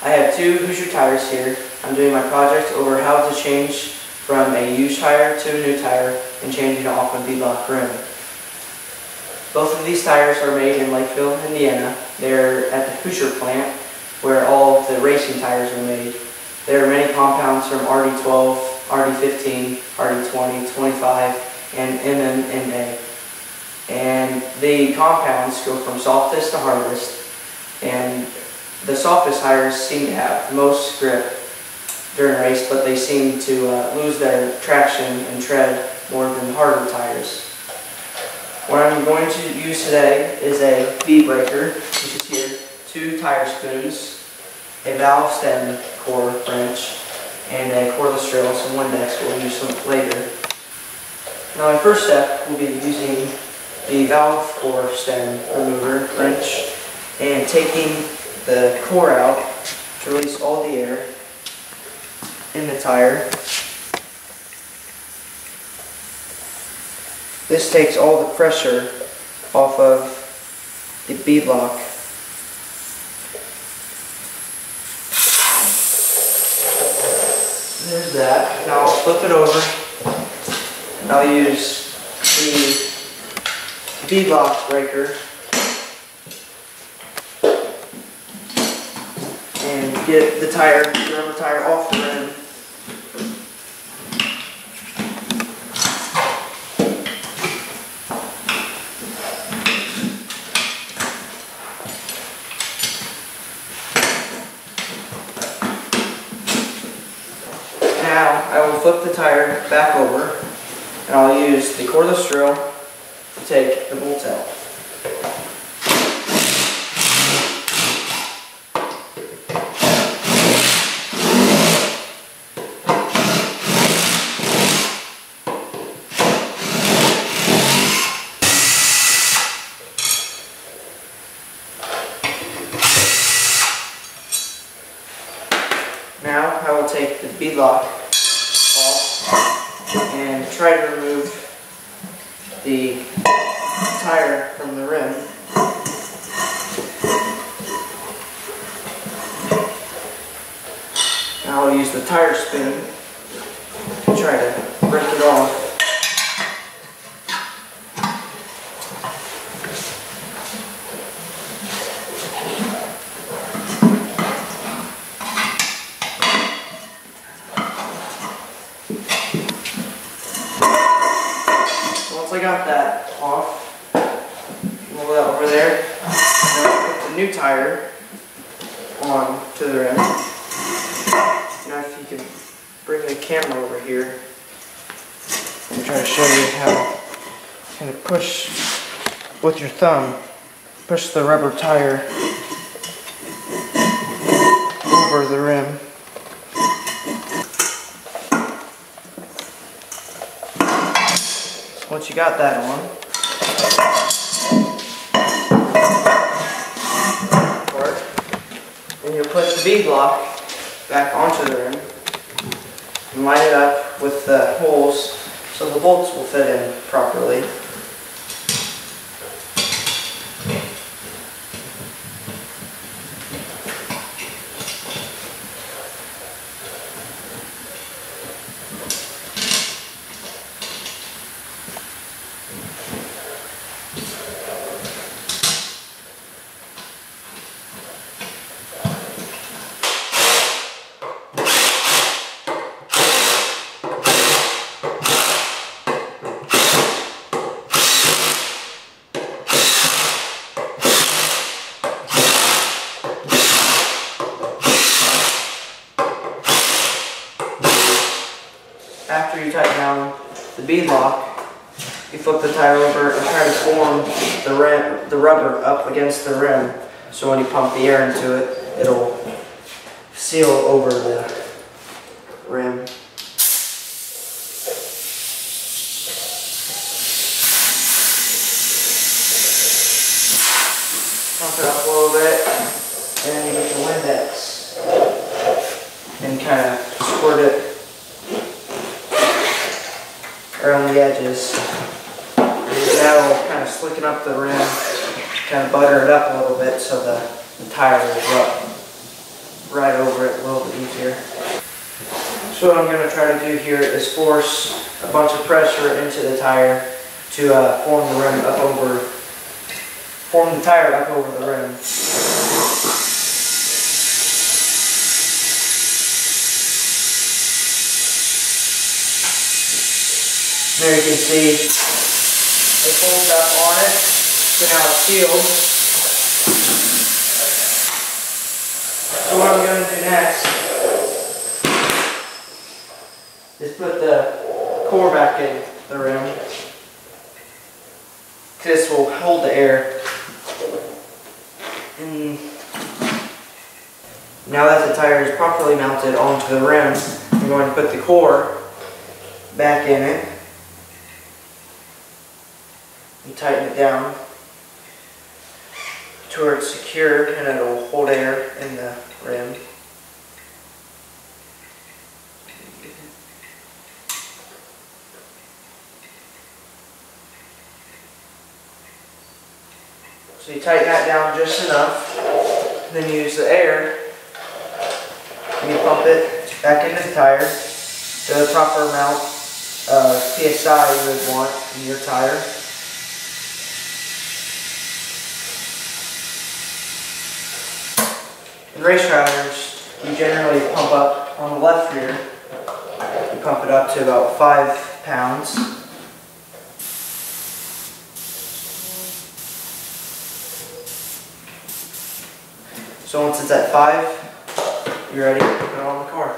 I have two Hoosier tires here. I'm doing my project over how to change from a used tire to a new tire and changing it off a beadlock rim. Both of these tires are made in Lakeville, Indiana. They're at the Hoosier plant where all of the racing tires are made. There are many compounds from RD12, RD15, RD20, 25, and MMA. And the compounds go from softest to hardest, and the softest tires seem to have the most grip during a race, but they seem to lose their traction and tread more than the harder tires. What I'm going to use today is a bead breaker, which is here, 2 tire spoons, a valve stem core wrench, and a cordless drill, some Windex we'll use some later. Now my first step will be using the valve core stem remover wrench and taking the core out to release all the air in the tire. This takes all the pressure off of the beadlock. There's that. Now I'll flip it over and I'll use the beadlock breaker and get the rubber tire off the rim. Now I will flip the tire back over and I'll use the cordless drill to take the bolts out. Now I will take the beadlock off and try to remove the tire from the rim. Now I'll use the tire spoon to try to break it off. Once I got that off, roll that over there, and I'll put the new tire on to the rim. Now if you can bring the camera over here and try to show you how to kind of push with your thumb, push the rubber tire over the rim. Once you got that on, then you'll put the beadlock back onto the rim and line it up with the holes so the bolts will fit in properly. After you tighten down the beadlock, you flip the tire over and try to form the rubber up against the rim, so when you pump the air into it, it'll seal over the rim. Pump it up a little bit, and then you get the Windex and kind of squirt it around the edges. That'll kind of slicken up the rim, kind of butter it up a little bit so the tire will ride over it a little bit easier. So what I'm going to try to do here is force a bunch of pressure into the tire to form the tire up over the rim. There you can see it folds up on it, so now it's sealed. So what I'm going to do next is put the core back in the rim. This will hold the air. And now that the tire is properly mounted onto the rim, I'm going to put the core back in it and tighten it down to where it's secured and it will hold air in the rim. So you tighten that down just enough, then you use the air and you pump it back into the tire to the proper amount of PSI you would want in your tire. In race drivers, you generally pump up on the left rear. You pump it up to about 5 pounds. So once it's at 5, you're ready to put it on the car.